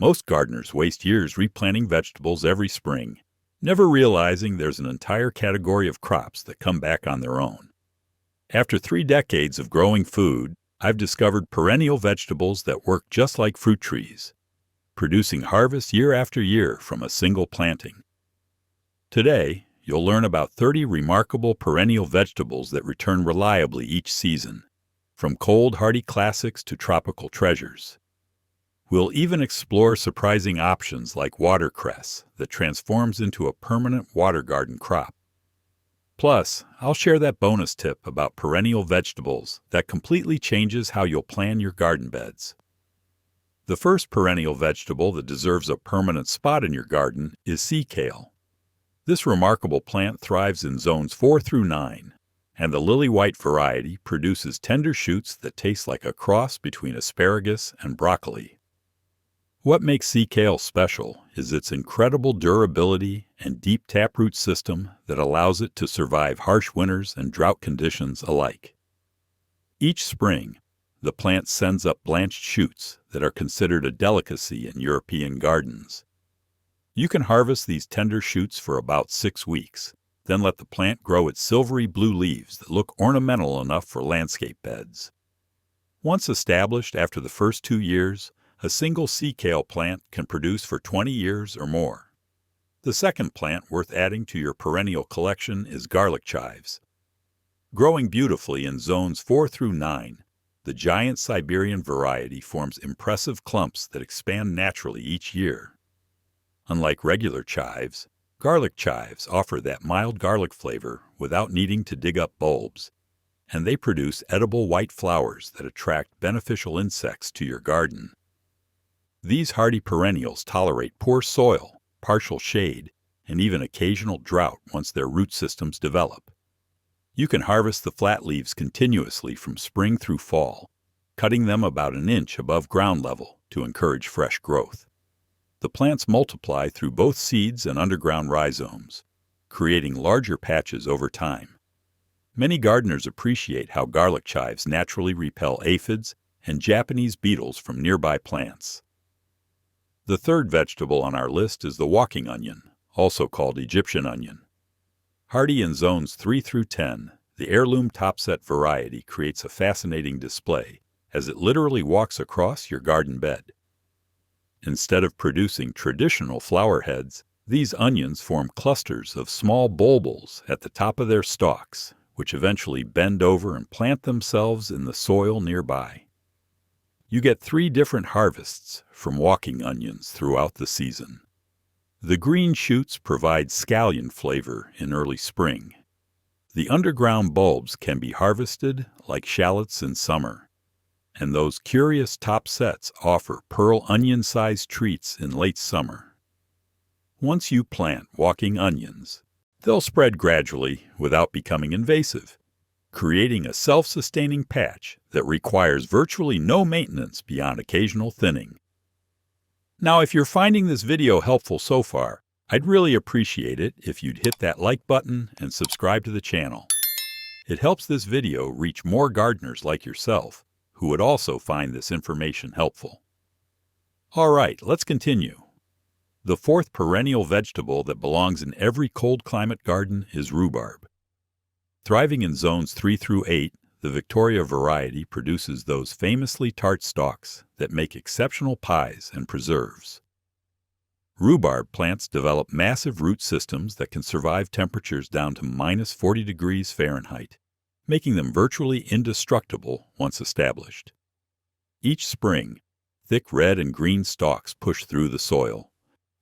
Most gardeners waste years replanting vegetables every spring, never realizing there's an entire category of crops that come back on their own. After 3 decades of growing food, I've discovered perennial vegetables that work just like fruit trees, producing harvests year after year from a single planting. Today, you'll learn about 30 remarkable perennial vegetables that return reliably each season, from cold, hardy classics to tropical treasures. We'll even explore surprising options like watercress that transforms into a permanent water garden crop. Plus, I'll share that bonus tip about perennial vegetables that completely changes how you'll plan your garden beds. The first perennial vegetable that deserves a permanent spot in your garden is sea kale. This remarkable plant thrives in zones 4 through 9, and the lily-white variety produces tender shoots that taste like a cross between asparagus and broccoli. What makes sea kale special is its incredible durability and deep taproot system that allows it to survive harsh winters and drought conditions alike. Each spring, the plant sends up blanched shoots that are considered a delicacy in European gardens. You can harvest these tender shoots for about 6 weeks, then let the plant grow its silvery blue leaves that look ornamental enough for landscape beds. Once established after the first 2 years, a single sea kale plant can produce for 20 years or more. The second plant worth adding to your perennial collection is garlic chives. Growing beautifully in zones 4 through 9, the giant Siberian variety forms impressive clumps that expand naturally each year. Unlike regular chives, garlic chives offer that mild garlic flavor without needing to dig up bulbs, and they produce edible white flowers that attract beneficial insects to your garden. These hardy perennials tolerate poor soil, partial shade, and even occasional drought once their root systems develop. You can harvest the flat leaves continuously from spring through fall, cutting them about an inch above ground level to encourage fresh growth. The plants multiply through both seeds and underground rhizomes, creating larger patches over time. Many gardeners appreciate how garlic chives naturally repel aphids and Japanese beetles from nearby plants. The third vegetable on our list is the walking onion, also called Egyptian onion. Hardy in zones 3 through 10, the heirloom topset variety creates a fascinating display as it literally walks across your garden bed. Instead of producing traditional flower heads, these onions form clusters of small bulbils at the top of their stalks, which eventually bend over and plant themselves in the soil nearby. You get 3 different harvests from walking onions throughout the season. The green shoots provide scallion flavor in early spring. The underground bulbs can be harvested like shallots in summer, and those curious top sets offer pearl onion-sized treats in late summer. Once you plant walking onions, they'll spread gradually without becoming invasive, creating a self-sustaining patch that requires virtually no maintenance beyond occasional thinning. Now, if you're finding this video helpful so far, I'd really appreciate it if you'd hit that like button and subscribe to the channel. It helps this video reach more gardeners like yourself who would also find this information helpful. All right, let's continue. The fourth perennial vegetable that belongs in every cold climate garden is rhubarb. Thriving in zones 3 through 8, the Victoria variety produces those famously tart stalks that make exceptional pies and preserves. Rhubarb plants develop massive root systems that can survive temperatures down to minus 40 degrees Fahrenheit, making them virtually indestructible once established. Each spring, thick red and green stalks push through the soil,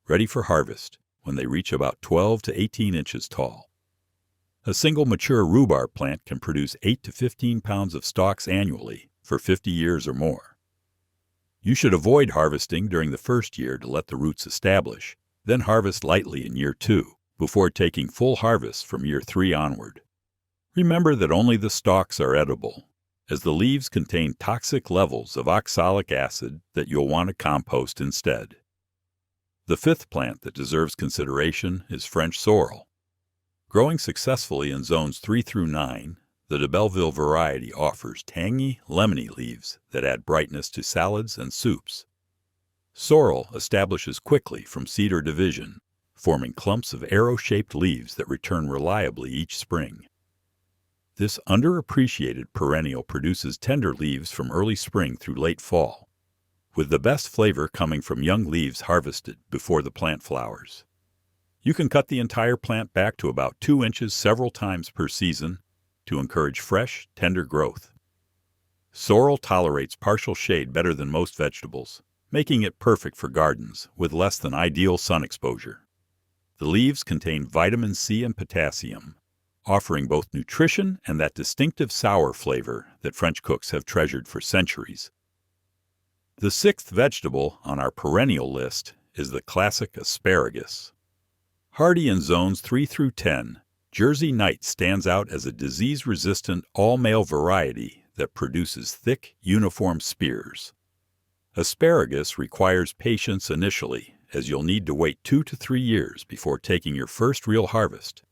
ready for harvest when they reach about 12 to 18 inches tall. A single mature rhubarb plant can produce 8 to 15 pounds of stalks annually for 50 years or more. You should avoid harvesting during the first year to let the roots establish, then harvest lightly in year 2 before taking full harvest from year 3 onward. Remember that only the stalks are edible, as the leaves contain toxic levels of oxalic acid that you'll want to compost instead. The fifth plant that deserves consideration is French sorrel. Growing successfully in zones 3 through 9, the de Belleville variety offers tangy, lemony leaves that add brightness to salads and soups. Sorrel establishes quickly from seed or division, forming clumps of arrow-shaped leaves that return reliably each spring. This underappreciated perennial produces tender leaves from early spring through late fall, with the best flavor coming from young leaves harvested before the plant flowers. You can cut the entire plant back to about 2 inches several times per season to encourage fresh, tender growth. Sorrel tolerates partial shade better than most vegetables, making it perfect for gardens with less than ideal sun exposure. The leaves contain vitamin C and potassium, offering both nutrition and that distinctive sour flavor that French cooks have treasured for centuries. The sixth vegetable on our perennial list is the classic asparagus. Hardy in zones 3 through 10, Jersey Knight stands out as a disease-resistant all-male variety that produces thick, uniform spears. Asparagus requires patience initially, as you'll need to wait 2 to 3 years before taking your first real harvest,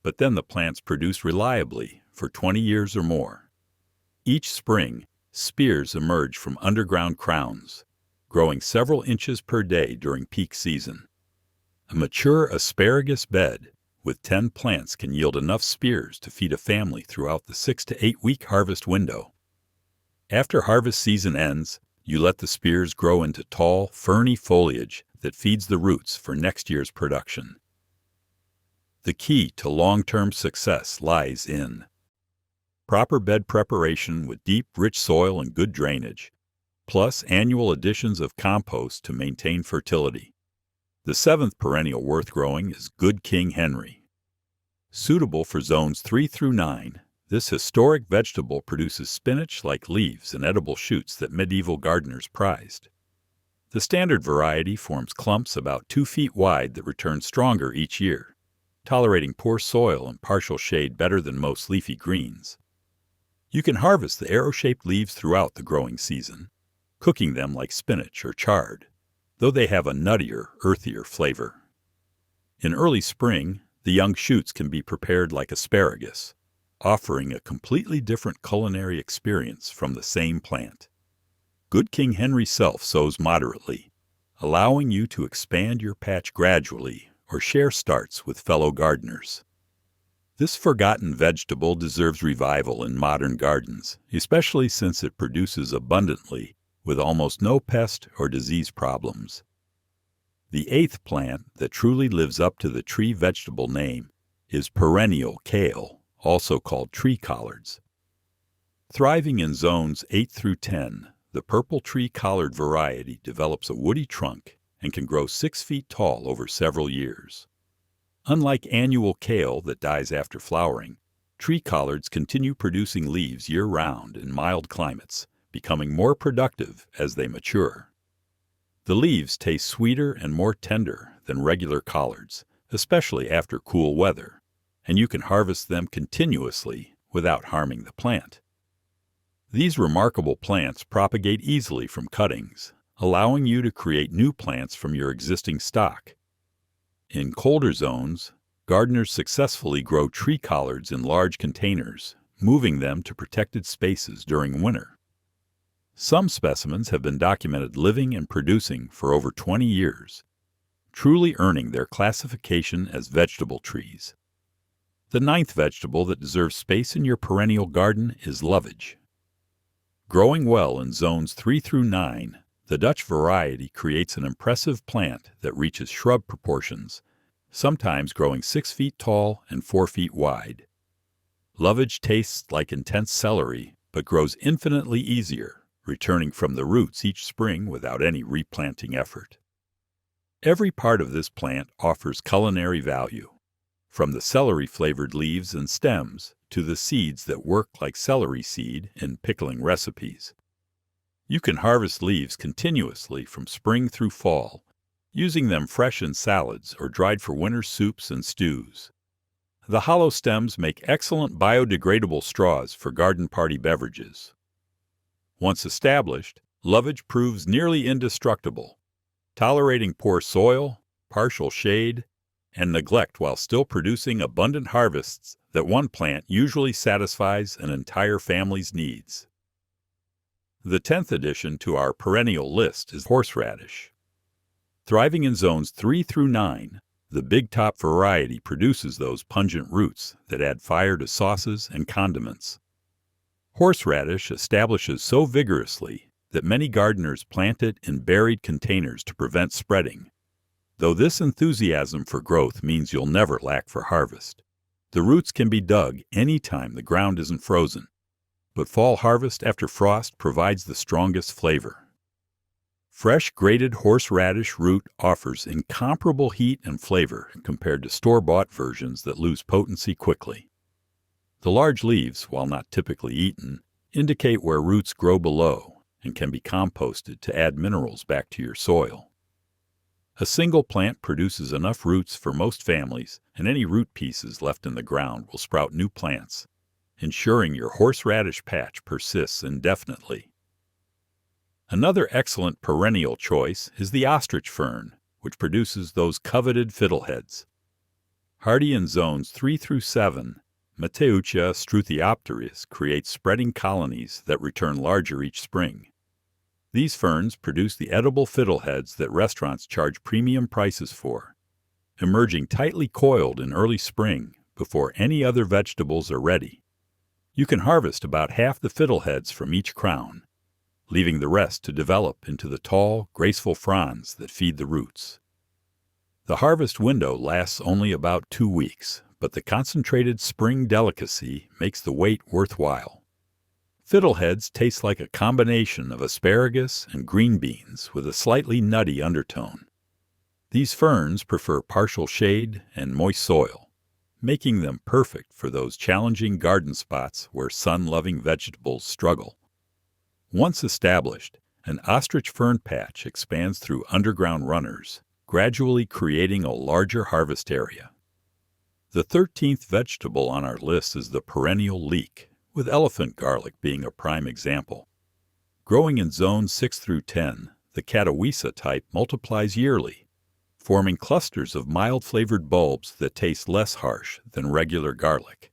but then the plants produce reliably for 20 years or more. Each spring, spears emerge from underground crowns, growing several inches per day during peak season. A mature asparagus bed with 10 plants can yield enough spears to feed a family throughout the 6 to 8 week harvest window. After harvest season ends, you let the spears grow into tall, ferny foliage that feeds the roots for next year's production. The key to long-term success lies in proper bed preparation with deep, rich soil and good drainage, plus annual additions of compost to maintain fertility. The seventh perennial worth growing is Good King Henry. Suitable for zones 3 through 9, this historic vegetable produces spinach-like leaves and edible shoots that medieval gardeners prized. The standard variety forms clumps about 2 feet wide that return stronger each year, tolerating poor soil and partial shade better than most leafy greens. You can harvest the arrow-shaped leaves throughout the growing season, cooking them like spinach or chard, though they have a nuttier, earthier flavor. In early spring, the young shoots can be prepared like asparagus, offering a completely different culinary experience from the same plant. Good King Henry self-sows moderately, allowing you to expand your patch gradually or share starts with fellow gardeners. This forgotten vegetable deserves revival in modern gardens, especially since it produces abundantly with almost no pest or disease problems. The eighth plant that truly lives up to the tree vegetable name is perennial kale, also called tree collards. Thriving in zones 8 through 10, the purple tree collard variety develops a woody trunk and can grow 6 feet tall over several years. Unlike annual kale that dies after flowering, tree collards continue producing leaves year-round in mild climates, becoming more productive as they mature. The leaves taste sweeter and more tender than regular collards, especially after cool weather, and you can harvest them continuously without harming the plant. These remarkable plants propagate easily from cuttings, allowing you to create new plants from your existing stock. In colder zones, gardeners successfully grow tree collards in large containers, moving them to protected spaces during winter. Some specimens have been documented living and producing for over 20 years, truly earning their classification as vegetable trees. The ninth vegetable that deserves space in your perennial garden is lovage. Growing well in zones 3 through 9, the Dutch variety creates an impressive plant that reaches shrub proportions, sometimes growing 6 feet tall and 4 feet wide. Lovage tastes like intense celery, but grows infinitely easier, returning from the roots each spring without any replanting effort. Every part of this plant offers culinary value, from the celery-flavored leaves and stems to the seeds that work like celery seed in pickling recipes. You can harvest leaves continuously from spring through fall, using them fresh in salads or dried for winter soups and stews. The hollow stems make excellent biodegradable straws for garden party beverages. Once established, lovage proves nearly indestructible, tolerating poor soil, partial shade, and neglect while still producing abundant harvests that one plant usually satisfies an entire family's needs. The 10th addition to our perennial list is horseradish. Thriving in zones 3 through 9, the big top variety produces those pungent roots that add fire to sauces and condiments. Horseradish establishes so vigorously that many gardeners plant it in buried containers to prevent spreading. Though this enthusiasm for growth means you'll never lack for harvest. The roots can be dug any time the ground isn't frozen, but fall harvest after frost provides the strongest flavor. Fresh grated horseradish root offers incomparable heat and flavor compared to store-bought versions that lose potency quickly. The large leaves, while not typically eaten, indicate where roots grow below and can be composted to add minerals back to your soil. A single plant produces enough roots for most families, and any root pieces left in the ground will sprout new plants, ensuring your horseradish patch persists indefinitely. Another excellent perennial choice is the ostrich fern, which produces those coveted fiddleheads. Hardy in zones 3 through 7, Mateuccia struthiopteris creates spreading colonies that return larger each spring. These ferns produce the edible fiddleheads that restaurants charge premium prices for, emerging tightly coiled in early spring before any other vegetables are ready. You can harvest about half the fiddleheads from each crown, leaving the rest to develop into the tall, graceful fronds that feed the roots. The harvest window lasts only about 2 weeks, but the concentrated spring delicacy makes the wait worthwhile. Fiddleheads taste like a combination of asparagus and green beans with a slightly nutty undertone. These ferns prefer partial shade and moist soil, making them perfect for those challenging garden spots where sun-loving vegetables struggle. Once established, an ostrich fern patch expands through underground runners, gradually creating a larger harvest area. The 13th vegetable on our list is the perennial leek, with elephant garlic being a prime example. Growing in zones 6 through 10, the Catawissa type multiplies yearly, forming clusters of mild-flavored bulbs that taste less harsh than regular garlic.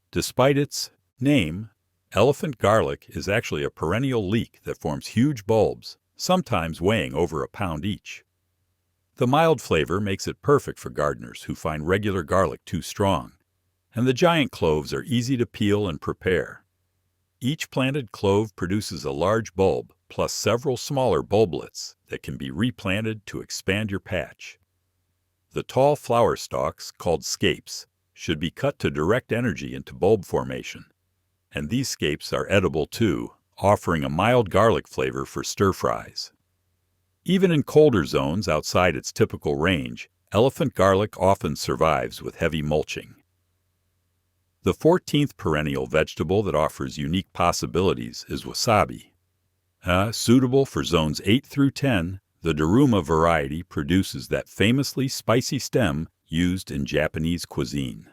Despite its name, elephant garlic is actually a perennial leek that forms huge bulbs, sometimes weighing over a pound each. The mild flavor makes it perfect for gardeners who find regular garlic too strong, and the giant cloves are easy to peel and prepare. Each planted clove produces a large bulb, plus several smaller bulblets that can be replanted to expand your patch. The tall flower stalks, called scapes, should be cut to direct energy into bulb formation, and these scapes are edible too, offering a mild garlic flavor for stir-fries. Even in colder zones outside its typical range, elephant garlic often survives with heavy mulching. The 14th perennial vegetable that offers unique possibilities is wasabi. Suitable for zones 8 through 10, the Daruma variety produces that famously spicy stem used in Japanese cuisine.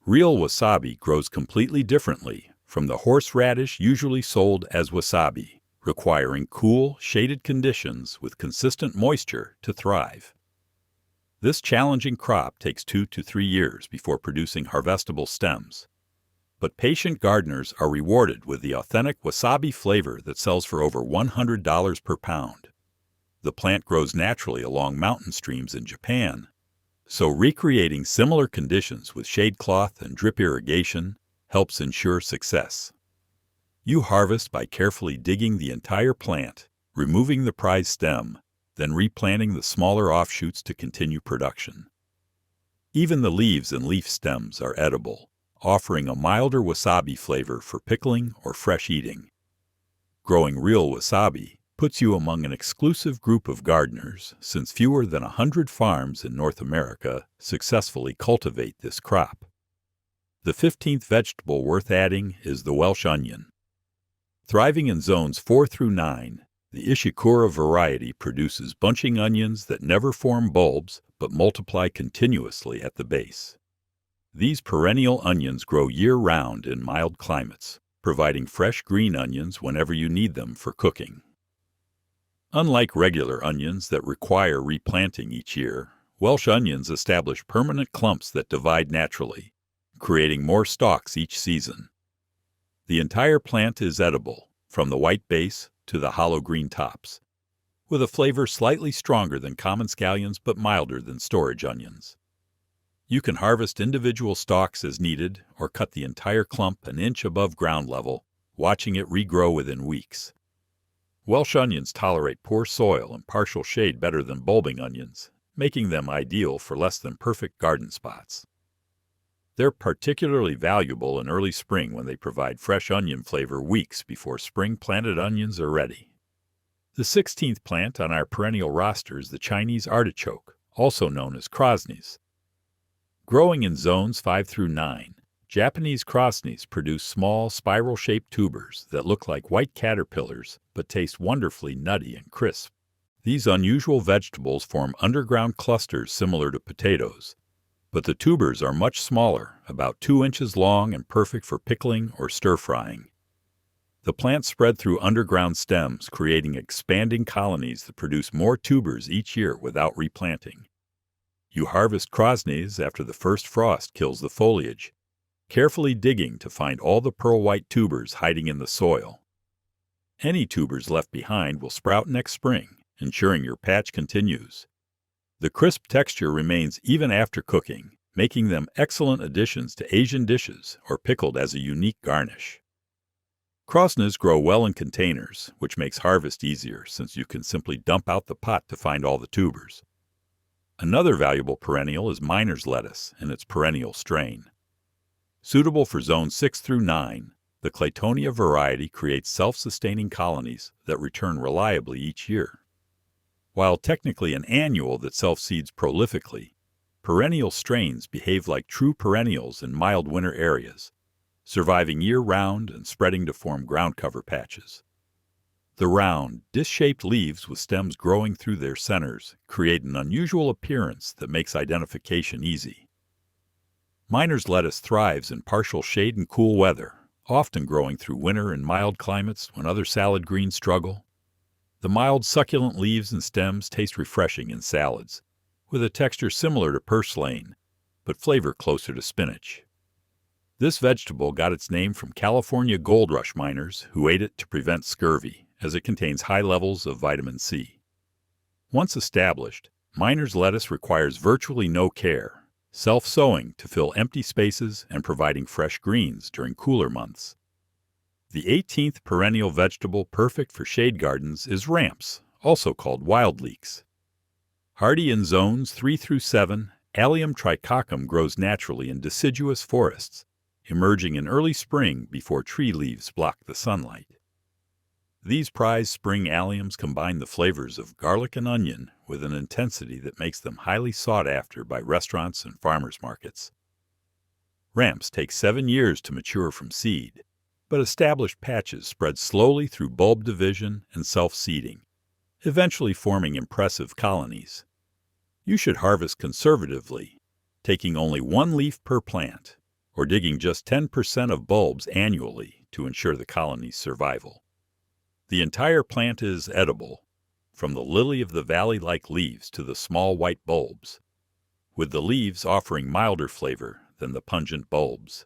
Real wasabi grows completely differently from the horseradish usually sold as wasabi, requiring cool, shaded conditions with consistent moisture to thrive. This challenging crop takes 2 to 3 years before producing harvestable stems, but patient gardeners are rewarded with the authentic wasabi flavor that sells for over $100 per pound. The plant grows naturally along mountain streams in Japan, so recreating similar conditions with shade cloth and drip irrigation helps ensure success. You harvest by carefully digging the entire plant, removing the prized stem, then replanting the smaller offshoots to continue production. Even the leaves and leaf stems are edible, offering a milder wasabi flavor for pickling or fresh eating. Growing real wasabi puts you among an exclusive group of gardeners, since fewer than 100 farms in North America successfully cultivate this crop. The 15th vegetable worth adding is the Welsh onion. Thriving in zones 4 through 9, the Ishikura variety produces bunching onions that never form bulbs but multiply continuously at the base. These perennial onions grow year-round in mild climates, providing fresh green onions whenever you need them for cooking. Unlike regular onions that require replanting each year, Welsh onions establish permanent clumps that divide naturally, creating more stalks each season. The entire plant is edible, from the white base to the hollow green tops. with a flavor slightly stronger than common scallions but milder than storage onions. You can harvest individual stalks as needed or cut the entire clump an inch above ground level, watching it regrow within weeks. Welsh onions tolerate poor soil and partial shade better than bulbing onions, making them ideal for less than perfect garden spots. They're particularly valuable in early spring when they provide fresh onion flavor weeks before spring-planted onions are ready. The 16th plant on our perennial roster is the Chinese artichoke, also known as krosnies. Growing in zones 5 through 9, Japanese krosnies produce small, spiral-shaped tubers that look like white caterpillars but taste wonderfully nutty and crisp. These unusual vegetables form underground clusters similar to potatoes, but the tubers are much smaller, about 2 inches long and perfect for pickling or stir-frying. The plants spread through underground stems, creating expanding colonies that produce more tubers each year without replanting. You harvest krosnies after the first frost kills the foliage, carefully digging to find all the pearl-white tubers hiding in the soil. Any tubers left behind will sprout next spring, ensuring your patch continues. The crisp texture remains even after cooking, making them excellent additions to Asian dishes or pickled as a unique garnish. Krosnies grow well in containers, which makes harvest easier since you can simply dump out the pot to find all the tubers. Another valuable perennial is miner's lettuce in its perennial strain. Suitable for zones 6 through 9, the Claytonia variety creates self-sustaining colonies that return reliably each year. While technically an annual that self-seeds prolifically, perennial strains behave like true perennials in mild winter areas, surviving year-round and spreading to form ground cover patches. The round, disc-shaped leaves with stems growing through their centers create an unusual appearance that makes identification easy. Miner's lettuce thrives in partial shade and cool weather, often growing through winter in mild climates when other salad greens struggle. The mild, succulent leaves and stems taste refreshing in salads, with a texture similar to purslane, but flavor closer to spinach. This vegetable got its name from California gold rush miners who ate it to prevent scurvy, as it contains high levels of vitamin C. Once established, miner's lettuce requires virtually no care, self-sowing to fill empty spaces and providing fresh greens during cooler months. The 18th perennial vegetable perfect for shade gardens is ramps, also called wild leeks. Hardy in zones 3 through 7, Allium tricoccum grows naturally in deciduous forests, emerging in early spring before tree leaves block the sunlight. These prized spring alliums combine the flavors of garlic and onion with an intensity that makes them highly sought after by restaurants and farmers markets. Ramps take 7 years to mature from seed, but established patches spread slowly through bulb division and self-seeding, eventually forming impressive colonies. You should harvest conservatively, taking only 1 leaf per plant, or digging just 10% of bulbs annually to ensure the colony's survival. The entire plant is edible, from the lily-of-the-valley-like leaves to the small white bulbs, with the leaves offering milder flavor than the pungent bulbs.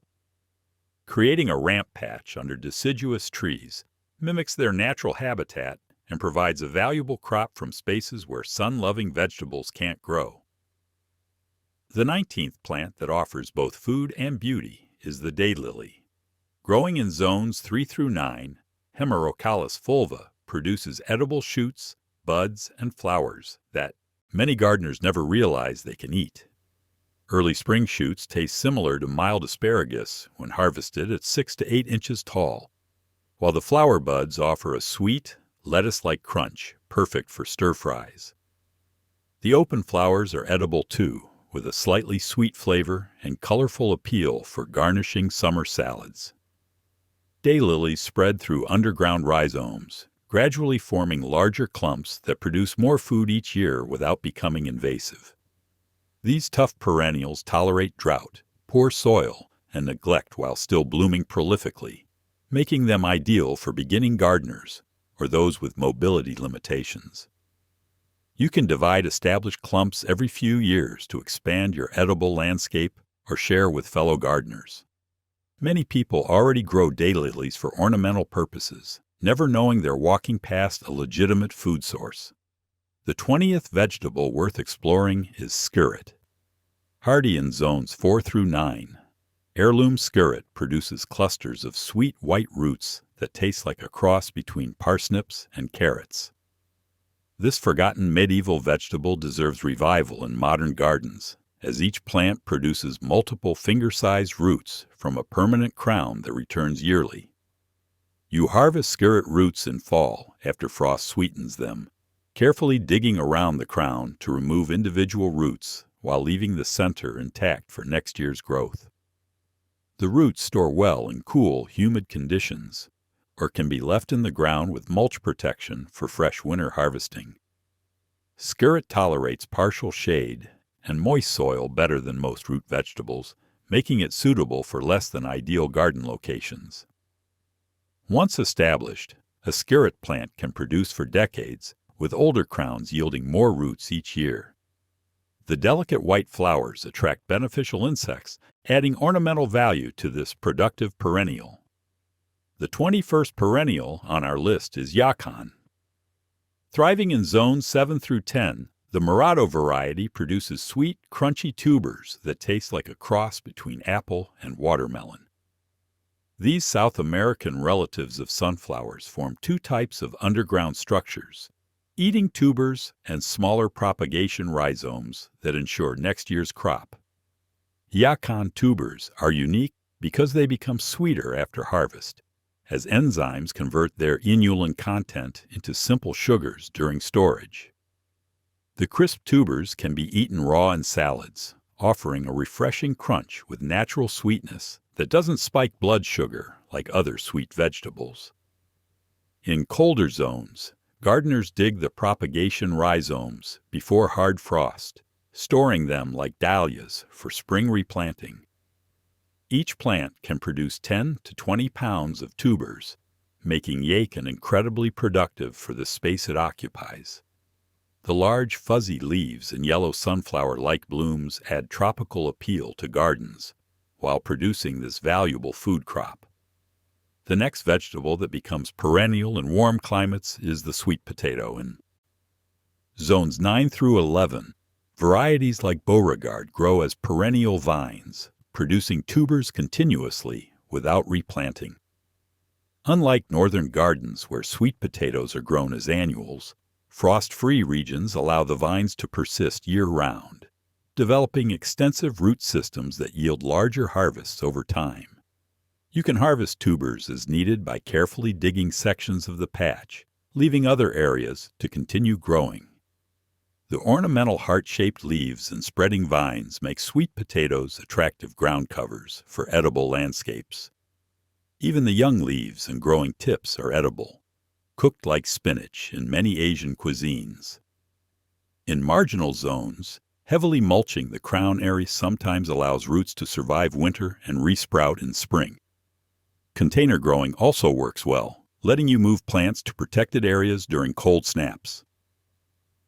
Creating a ramp patch under deciduous trees mimics their natural habitat and provides a valuable crop from spaces where sun-loving vegetables can't grow. The 19th plant that offers both food and beauty is the daylily. Growing in zones 3 through 9, Hemerocallis fulva produces edible shoots, buds, and flowers that many gardeners never realize they can eat. Early spring shoots taste similar to mild asparagus when harvested at 6 to 8 inches tall, while the flower buds offer a sweet, lettuce-like crunch, perfect for stir-fries. The open flowers are edible too, with a slightly sweet flavor and colorful appeal for garnishing summer salads. Daylilies spread through underground rhizomes, gradually forming larger clumps that produce more food each year without becoming invasive. These tough perennials tolerate drought, poor soil, and neglect while still blooming prolifically, making them ideal for beginning gardeners or those with mobility limitations. You can divide established clumps every few years to expand your edible landscape or share with fellow gardeners. Many people already grow daylilies for ornamental purposes, never knowing they're walking past a legitimate food source. The 20th vegetable worth exploring is skirret. Hardy in zones 4 through 9, heirloom skirret produces clusters of sweet white roots that taste like a cross between parsnips and carrots. This forgotten medieval vegetable deserves revival in modern gardens, as each plant produces multiple finger-sized roots from a permanent crown that returns yearly. You harvest skirret roots in fall after frost sweetens them, carefully digging around the crown to remove individual roots while leaving the center intact for next year's growth. The roots store well in cool, humid conditions, or can be left in the ground with mulch protection for fresh winter harvesting. Skirret tolerates partial shade and moist soil better than most root vegetables, making it suitable for less than ideal garden locations. Once established, a skirret plant can produce for decades, with older crowns yielding more roots each year. The delicate white flowers attract beneficial insects, adding ornamental value to this productive perennial. The 21st perennial on our list is yacon. Thriving in zones 7 through 10, the Meadow variety produces sweet, crunchy tubers that taste like a cross between apple and watermelon. These South American relatives of sunflowers form two types of underground structures, eating tubers and smaller propagation rhizomes that ensure next year's crop. Yacon tubers are unique because they become sweeter after harvest, as enzymes convert their inulin content into simple sugars during storage. The crisp tubers can be eaten raw in salads, offering a refreshing crunch with natural sweetness that doesn't spike blood sugar like other sweet vegetables. In colder zones, gardeners dig the propagation rhizomes before hard frost, storing them like dahlias for spring replanting. Each plant can produce 10 to 20 pounds of tubers, making yacon incredibly productive for the space it occupies. The large fuzzy leaves and yellow sunflower-like blooms add tropical appeal to gardens, while producing this valuable food crop. The next vegetable that becomes perennial in warm climates is the sweet potato. In zones 9 through 11, varieties like Beauregard grow as perennial vines, producing tubers continuously without replanting. Unlike northern gardens where sweet potatoes are grown as annuals, frost-free regions allow the vines to persist year-round, developing extensive root systems that yield larger harvests over time. You can harvest tubers as needed by carefully digging sections of the patch, leaving other areas to continue growing. The ornamental heart-shaped leaves and spreading vines make sweet potatoes attractive ground covers for edible landscapes. Even the young leaves and growing tips are edible, cooked like spinach in many Asian cuisines. In marginal zones, heavily mulching the crown area sometimes allows roots to survive winter and resprout in spring. Container growing also works well, letting you move plants to protected areas during cold snaps.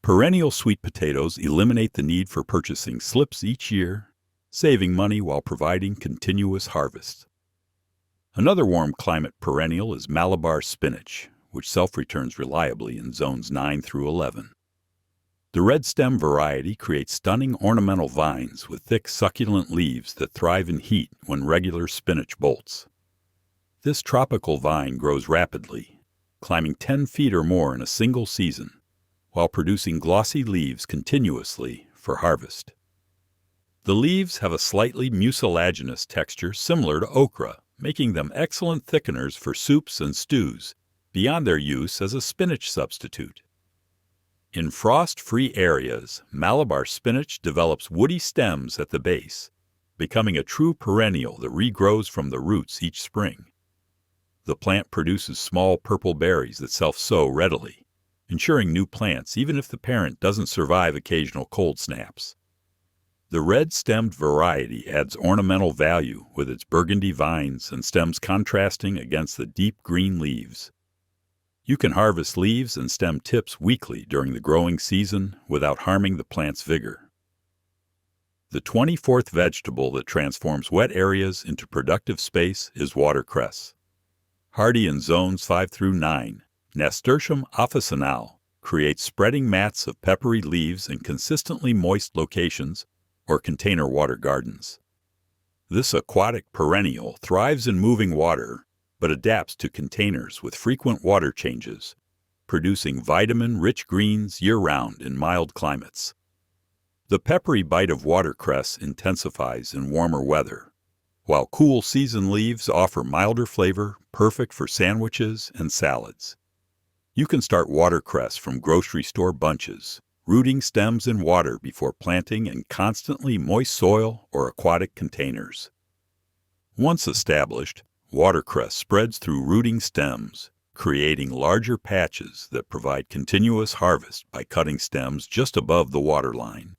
Perennial sweet potatoes eliminate the need for purchasing slips each year, saving money while providing continuous harvests. Another warm climate perennial is Malabar spinach, which self-returns reliably in zones 9 through 11. The red stem variety creates stunning ornamental vines with thick succulent leaves that thrive in heat when regular spinach bolts. This tropical vine grows rapidly, climbing 10 feet or more in a single season, while producing glossy leaves continuously for harvest. The leaves have a slightly mucilaginous texture similar to okra, making them excellent thickeners for soups and stews, beyond their use as a spinach substitute. In frost-free areas, Malabar spinach develops woody stems at the base, becoming a true perennial that regrows from the roots each spring. The plant produces small purple berries that self-sow readily, ensuring new plants even if the parent doesn't survive occasional cold snaps. The red-stemmed variety adds ornamental value with its burgundy vines and stems contrasting against the deep green leaves. You can harvest leaves and stem tips weekly during the growing season without harming the plant's vigor. The 24th vegetable that transforms wet areas into productive space is watercress. Hardy in zones 5 through 9, Nasturtium officinale create spreading mats of peppery leaves in consistently moist locations or container water gardens. This aquatic perennial thrives in moving water, but adapts to containers with frequent water changes, producing vitamin-rich greens year-round in mild climates. The peppery bite of watercress intensifies in warmer weather, while cool season leaves offer milder flavor, perfect for sandwiches and salads. You can start watercress from grocery store bunches, rooting stems in water before planting in constantly moist soil or aquatic containers. Once established, watercress spreads through rooting stems, creating larger patches that provide continuous harvest by cutting stems just above the waterline.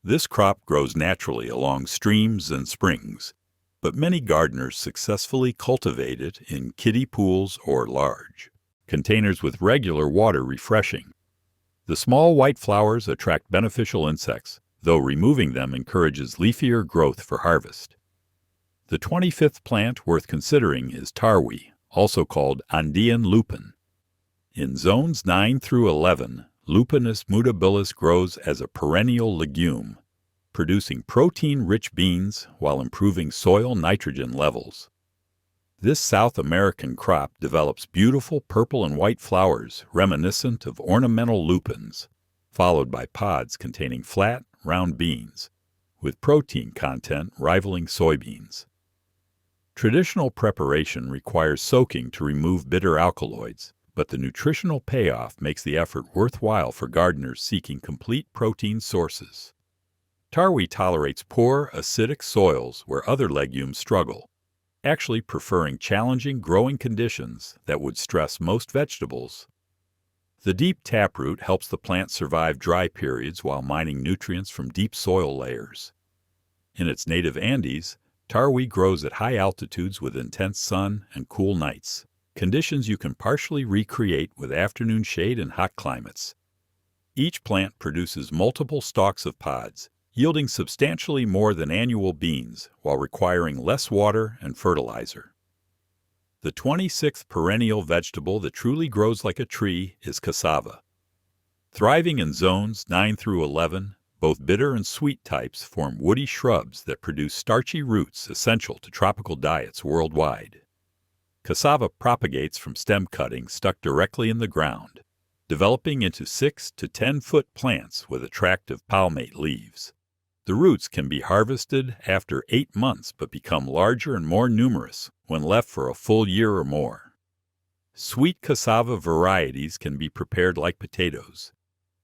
This crop grows naturally along streams and springs, but many gardeners successfully cultivate it in kiddie pools or large containers with regular water refreshing. The small white flowers attract beneficial insects, though removing them encourages leafier growth for harvest. The 25th plant worth considering is tarwi, also called Andean lupin. In zones 9 through 11, Lupinus mutabilis grows as a perennial legume, producing protein-rich beans while improving soil nitrogen levels. This South American crop develops beautiful purple and white flowers reminiscent of ornamental lupins, followed by pods containing flat, round beans, with protein content rivaling soybeans. Traditional preparation requires soaking to remove bitter alkaloids, but the nutritional payoff makes the effort worthwhile for gardeners seeking complete protein sources. Tarwi tolerates poor, acidic soils where other legumes struggle, actually preferring challenging growing conditions that would stress most vegetables. The deep taproot helps the plant survive dry periods while mining nutrients from deep soil layers. In its native Andes, tarwi grows at high altitudes with intense sun and cool nights, conditions you can partially recreate with afternoon shade in hot climates. Each plant produces multiple stalks of pods, yielding substantially more than annual beans while requiring less water and fertilizer. The 26th perennial vegetable that truly grows like a tree is cassava. Thriving in zones 9 through 11, both bitter and sweet types form woody shrubs that produce starchy roots essential to tropical diets worldwide. Cassava propagates from stem cuttings stuck directly in the ground, developing into 6 to 10-foot plants with attractive palmate leaves. The roots can be harvested after 8 months but become larger and more numerous when left for a full year or more. Sweet cassava varieties can be prepared like potatoes,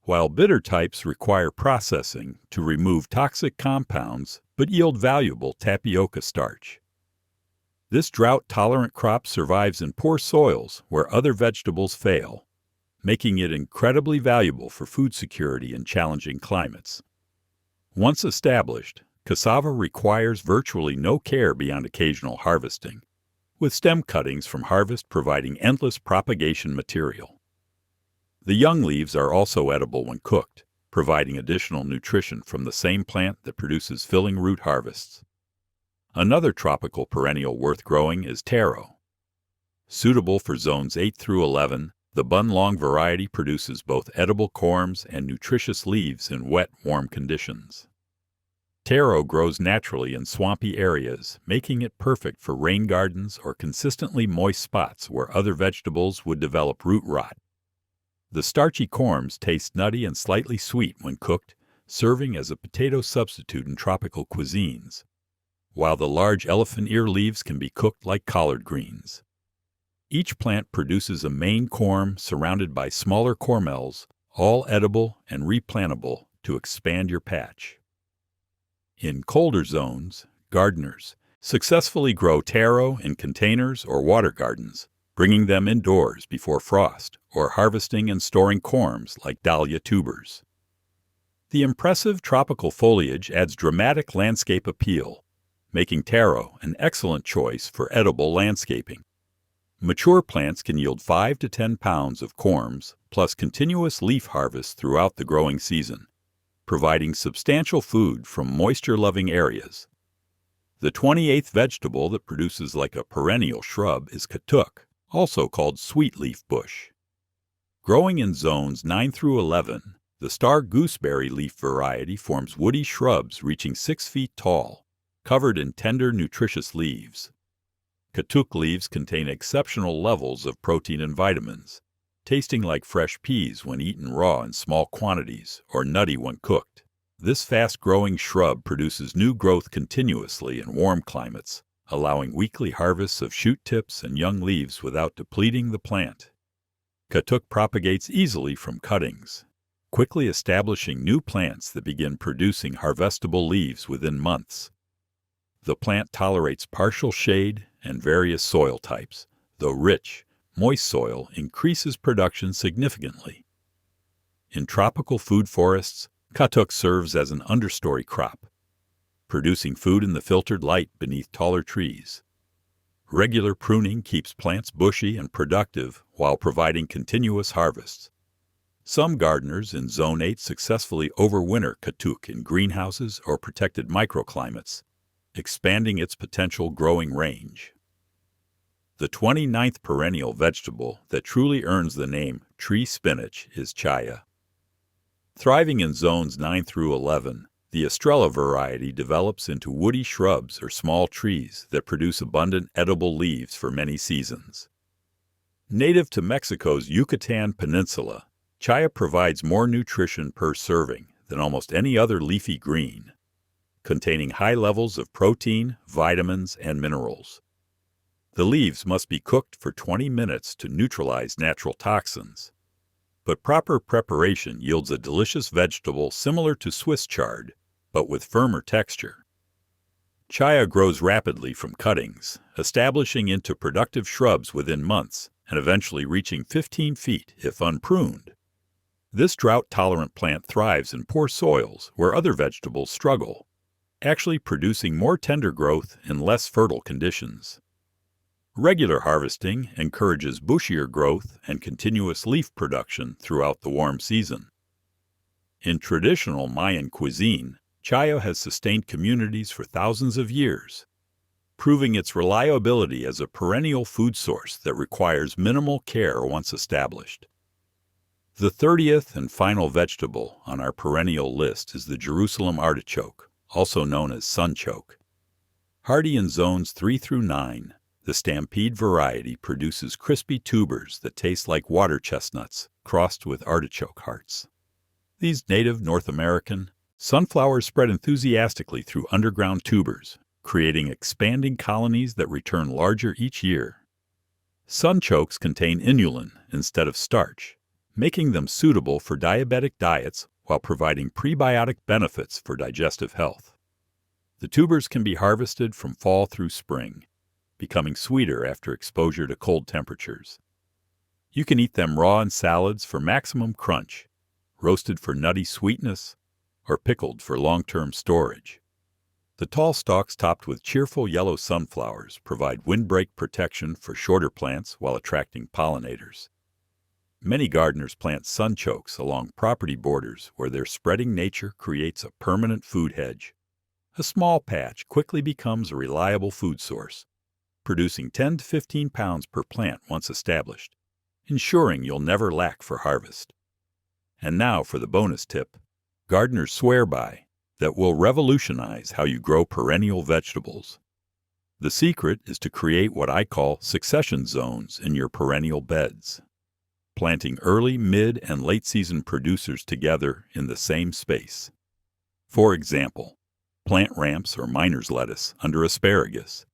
while bitter types require processing to remove toxic compounds but yield valuable tapioca starch. This drought-tolerant crop survives in poor soils where other vegetables fail, making it incredibly valuable for food security in challenging climates. Once established, cassava requires virtually no care beyond occasional harvesting, with stem cuttings from harvest providing endless propagation material. The young leaves are also edible when cooked, providing additional nutrition from the same plant that produces filling root harvests. Another tropical perennial worth growing is taro. Suitable for zones 8 through 11, the bun-long variety produces both edible corms and nutritious leaves in wet, warm conditions. Taro grows naturally in swampy areas, making it perfect for rain gardens or consistently moist spots where other vegetables would develop root rot. The starchy corms taste nutty and slightly sweet when cooked, serving as a potato substitute in tropical cuisines, while the large elephant ear leaves can be cooked like collard greens. Each plant produces a main corm surrounded by smaller cormels, all edible and replantable to expand your patch. In colder zones, gardeners successfully grow taro in containers or water gardens, bringing them indoors before frost or harvesting and storing corms like dahlia tubers. The impressive tropical foliage adds dramatic landscape appeal, making taro an excellent choice for edible landscaping. Mature plants can yield 5 to 10 pounds of corms, plus continuous leaf harvest throughout the growing season, providing substantial food from moisture-loving areas. The 28th vegetable that produces like a perennial shrub is katuk, also called sweetleaf bush. Growing in zones 9 through 11, the star gooseberry leaf variety forms woody shrubs reaching 6 feet tall, covered in tender, nutritious leaves. Katuk leaves contain exceptional levels of protein and vitamins, tasting like fresh peas when eaten raw in small quantities or nutty when cooked. This fast-growing shrub produces new growth continuously in warm climates, allowing weekly harvests of shoot tips and young leaves without depleting the plant. Katuk propagates easily from cuttings, quickly establishing new plants that begin producing harvestable leaves within months. The plant tolerates partial shade and various soil types, though rich, moist soil increases production significantly. In tropical food forests, katuk serves as an understory crop, producing food in the filtered light beneath taller trees. Regular pruning keeps plants bushy and productive while providing continuous harvests. Some gardeners in Zone 8 successfully overwinter katuk in greenhouses or protected microclimates, expanding its potential growing range. The 29th perennial vegetable that truly earns the name tree spinach is chaya. Thriving in zones 9 through 11, the Estrella variety develops into woody shrubs or small trees that produce abundant edible leaves for many seasons. Native to Mexico's Yucatan Peninsula, chaya provides more nutrition per serving than almost any other leafy green, containing high levels of protein, vitamins, and minerals. The leaves must be cooked for 20 minutes to neutralize natural toxins, but proper preparation yields a delicious vegetable similar to Swiss chard, but with firmer texture. Chaya grows rapidly from cuttings, establishing into productive shrubs within months and eventually reaching 15 feet if unpruned. This drought-tolerant plant thrives in poor soils where other vegetables struggle, actually producing more tender growth in less fertile conditions. Regular harvesting encourages bushier growth and continuous leaf production throughout the warm season. In traditional Mayan cuisine, chaya has sustained communities for thousands of years, proving its reliability as a perennial food source that requires minimal care once established. The 30th and final vegetable on our perennial list is the Jerusalem artichoke, also known as sunchoke. Hardy in zones 3 through 9, the Stampede variety produces crispy tubers that taste like water chestnuts crossed with artichoke hearts. These native North American sunflowers spread enthusiastically through underground tubers, creating expanding colonies that return larger each year. Sunchokes contain inulin instead of starch, making them suitable for diabetic diets while providing prebiotic benefits for digestive health. The tubers can be harvested from fall through spring, becoming sweeter after exposure to cold temperatures. You can eat them raw in salads for maximum crunch, roasted for nutty sweetness, or pickled for long-term storage. The tall stalks topped with cheerful yellow sunflowers provide windbreak protection for shorter plants while attracting pollinators. Many gardeners plant sunchokes along property borders where their spreading nature creates a permanent food hedge. A small patch quickly becomes a reliable food source, producing 10 to 15 pounds per plant once established, ensuring you'll never lack for harvest. And now for the bonus tip gardeners swear by that will revolutionize how you grow perennial vegetables. The secret is to create what I call succession zones in your perennial beds, planting early, mid, and late season producers together in the same space. For example, plant ramps or miner's lettuce under asparagus,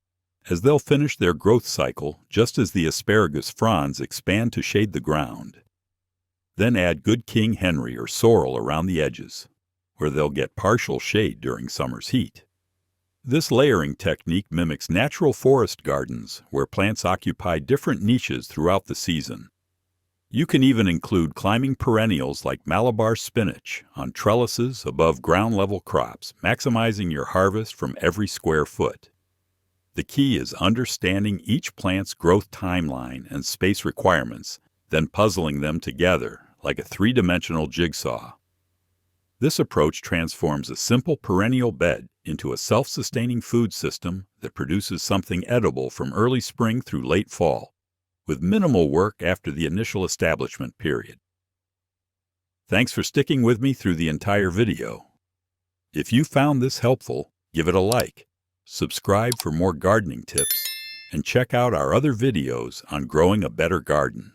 as they'll finish their growth cycle just as the asparagus fronds expand to shade the ground. Then add good King Henry or sorrel around the edges, where they'll get partial shade during summer's heat. This layering technique mimics natural forest gardens where plants occupy different niches throughout the season. You can even include climbing perennials like Malabar spinach on trellises above ground-level crops, maximizing your harvest from every square foot. The key is understanding each plant's growth timeline and space requirements, then puzzling them together like a three-dimensional jigsaw. This approach transforms a simple perennial bed into a self-sustaining food system that produces something edible from early spring through late fall, with minimal work after the initial establishment period. Thanks for sticking with me through the entire video. If you found this helpful, give it a like, subscribe for more gardening tips, and check out our other videos on growing a better garden.